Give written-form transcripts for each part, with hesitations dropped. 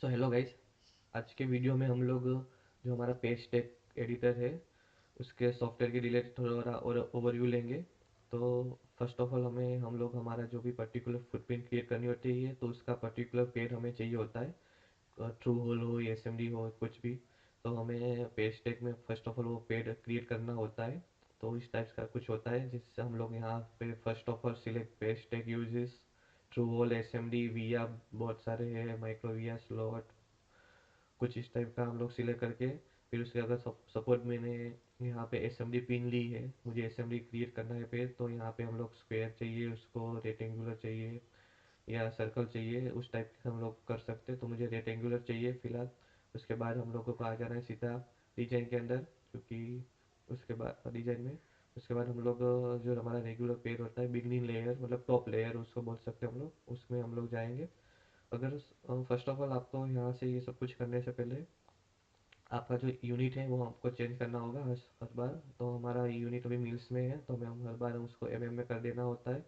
So hello guys. आज के video में हम लोग जो हमारा पेज टेक एडिटर है उसके सॉफ्टवेयर के रिलेटेड थोड़ा और ओवरव्यू लेंगे। तो फर्स्ट ऑफ ऑल हम लोग हमारा जो भी पर्टिकुलर फुटप्रिंट क्रिएट करनी होती है तो उसका पर्टिकुलर पेड हमें चाहिए होता है। ट्रू होल हो एस एम डी हो कुछ भी, तो हमें पेज टेक में फर्स्ट ऑफ ऑल वो पेड क्रिएट करना होता है। तो इस टाइप का कुछ होता है जिससे हम लोग यहाँ पे first of all select page take uses true whole S M D V बहुत सारे हैं, माइक्रो वी स्लॉट, कुछ इस टाइप का हम लोग सिलेक्ट करके फिर उसके अगर सपोर्ट मैंने यहाँ पे एसएमडी पिन ली है, मुझे एसएमडी क्रिएट करना है पेज, तो यहाँ पे हम लोग स्क्वायर चाहिए, उसको रेक्टेंगुलर चाहिए या सर्कल चाहिए, उस टाइप के हम लोग कर सकते हैं। तो मुझे रेक्टेंगुलर चाहिए फिलहाल। उसके बाद हम लोगों को आ जाना है सीधा डिजाइन के अंदर, क्योंकि उसके बाद डिजाइन में उसके बाद हम लोग जो हमारा रेगुलर पेज होता है बिगनिंग लेयर मतलब टॉप लेयर उसको बोल सकते हैं हम लोग, उसमें हम लोग जाएंगे। अगर फर्स्ट ऑफ ऑल आपको यहाँ से ये सब कुछ करने से पहले आपका जो यूनिट है वो हमको चेंज करना होगा हर बार। तो हमारा यूनिट अभी मिल्स में है तो हम हर बार उसको में कर देना होता है।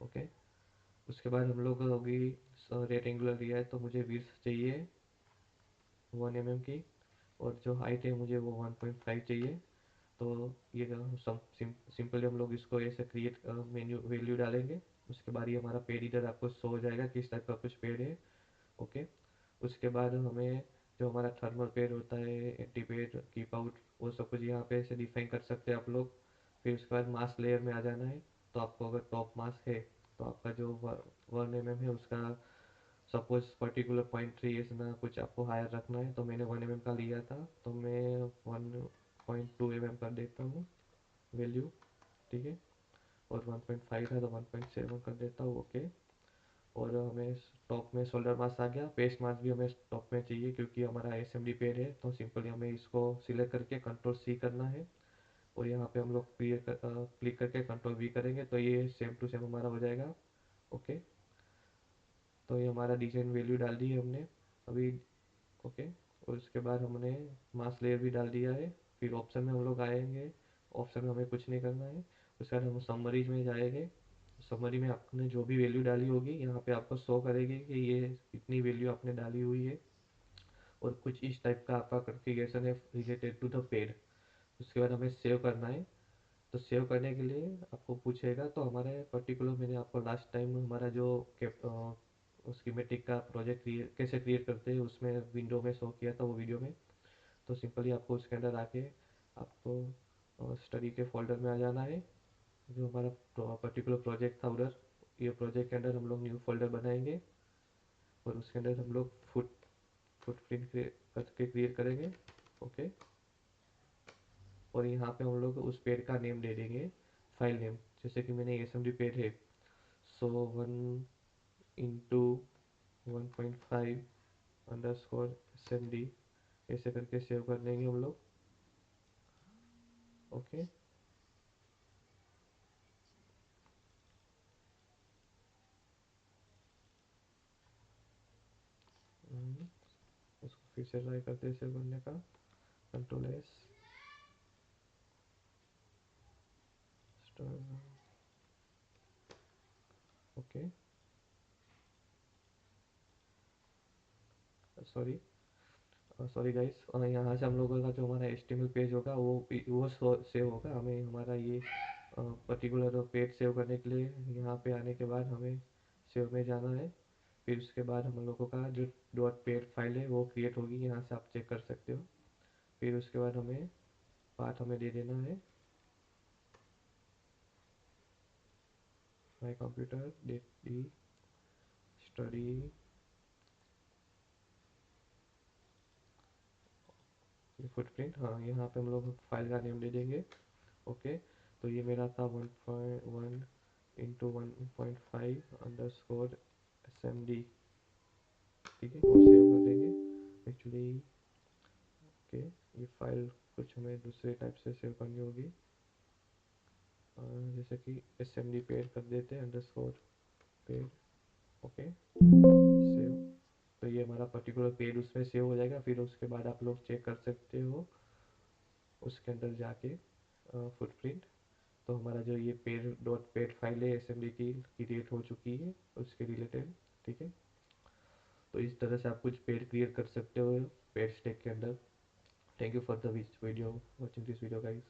ओके। उसके बाद हम लोग होगी रेक्टेंगुलर लिया है तो मुझे विड्थ चाहिए 1 की, और जो हाइट है मुझे वो 1.5 चाहिए। तो ये सिंपली हम लोग इसको ऐसे क्रिएट मेन्यू वैल्यू डालेंगे। उसके बाद ये हमारा पेड इधर आपको शो हो जाएगा किस टाइप का कुछ पेड है। ओके। उसके बाद हमें जो हमारा थर्मल पेड होता है, एंटी पेड, कीप आउट, वो सब कुछ यहाँ पे ऐसे डिफाइन कर सकते हैं आप लोग। फिर उसके बाद मास्क लेयर में आ जाना है। तो आपको अगर टॉप मास्क है तो आपका जो 1 है उसका सपोज पर्टिकुलर 0.3 ऐसा कुछ आपको हायर रखना है, तो मैंने 1 का लिया था तो मैं 1.2 कर देता हूँ वैल्यू। ठीक है। और 1.5 था तो 1.7 कर देता हूँ। ओके। और हमें टॉप में शोल्डर मास्क आ गया, पेस्ट मास्क भी हमें टॉप में चाहिए क्योंकि हमारा एसएमडी पेड है। तो सिंपली हमें इसको सिलेक्ट करके कंट्रोल सी करना है, और यहाँ पे हम लोग क्लिक करके कंट्रोल वी करेंगे तो ये सेम टू सेम हमारा हो जाएगा। ओके। तो ये हमारा डिजाइन वैल्यू डाल दी है हमने अभी। ओके। और उसके बाद हमने मास्क लेयर भी डाल दिया है। फिर ऑप्शन में हम लोग आएंगे, ऑप्शन में हमें कुछ नहीं करना है। उसके बाद हम समरीज में जाएंगे। समरी में आपने जो भी वैल्यू डाली होगी यहाँ पे आपको शो करेगी कि ये इतनी वैल्यू आपने डाली हुई है, और कुछ इस टाइप का आपका कॉन्फ़िगरेशन है रिलेटेड टू द पेड। उसके बाद हमें सेव करना है। तो सेव करने के लिए आपको पूछेगा, तो हमारे पर्टिकुलर मैंने आपको लास्ट टाइम हमारा जो स्कीमेटिक का प्रोजेक्ट कैसे क्रिएट करते हैं उसमें विंडो में शो किया था वो वीडियो में। तो सिंपली आपको उसके अंदर आके आपको स्टडी के फोल्डर में आ जाना है, जो हमारा पर्टिकुलर प्रोजेक्ट था उधर। ये प्रोजेक्ट के अंदर हम लोग न्यू फोल्डर बनाएंगे और उसके अंदर हम लोग फुटप्रिंट करके क्रिएट करेंगे। ओके। और यहाँ पे हम लोग उस पेड का नेम दे देंगे, फाइल नेम, जैसे कि मैंने एस एम डी पेड है सो 1/1.5 _ ऐसे करके सेव कर देंगे हम लोग। ओके। उसको फिर से ट्राई करते हैं सेव करने का, control S. Okay. Sorry sorry guys, यहाँ से हम लोगों का जो हमारा एचटीएमएल पेज होगा वो सेव होगा। हमें हमारा ये पर्टिकुलर पेज सेव करने के लिए यहाँ पे आने के बाद हमें सेव में जाना है। फिर उसके बाद हम लोगों का जो डॉट पेड फाइल है वो क्रिएट होगी, यहाँ से आप चेक कर सकते हो। फिर उसके बाद हमें पाथ हमें दे देना है my computer date D study footprint. हाँ, यहाँ पे हम लोग फाइल का नेम दे देंगे। ओके। तो ये मेरा था 1.1 × 1.5 _ ठीक है, और सेव कर देंगे एक्चुअली। ओके। ये फाइल कुछ हमें दूसरे टाइप से सेव करनी होगी, जैसे कि एस एम डी पेड कर देते हैं _पेड। ओके। सेव। तो ये हमारा पर्टिकुलर पेड उसमें सेव हो जाएगा। फिर उसके बाद आप लोग चेक कर सकते हो उसके अंदर जाके फुटप्रिंट। तो हमारा जो ये पेड फाइल है एस एम डी की क्रिएट हो चुकी है उसके रिलेटेड। ठीक है। तो इस तरह से आप कुछ पेज क्रिएट कर सकते हो पेज टैग के अंदर। Thank you for the video watching this video guys.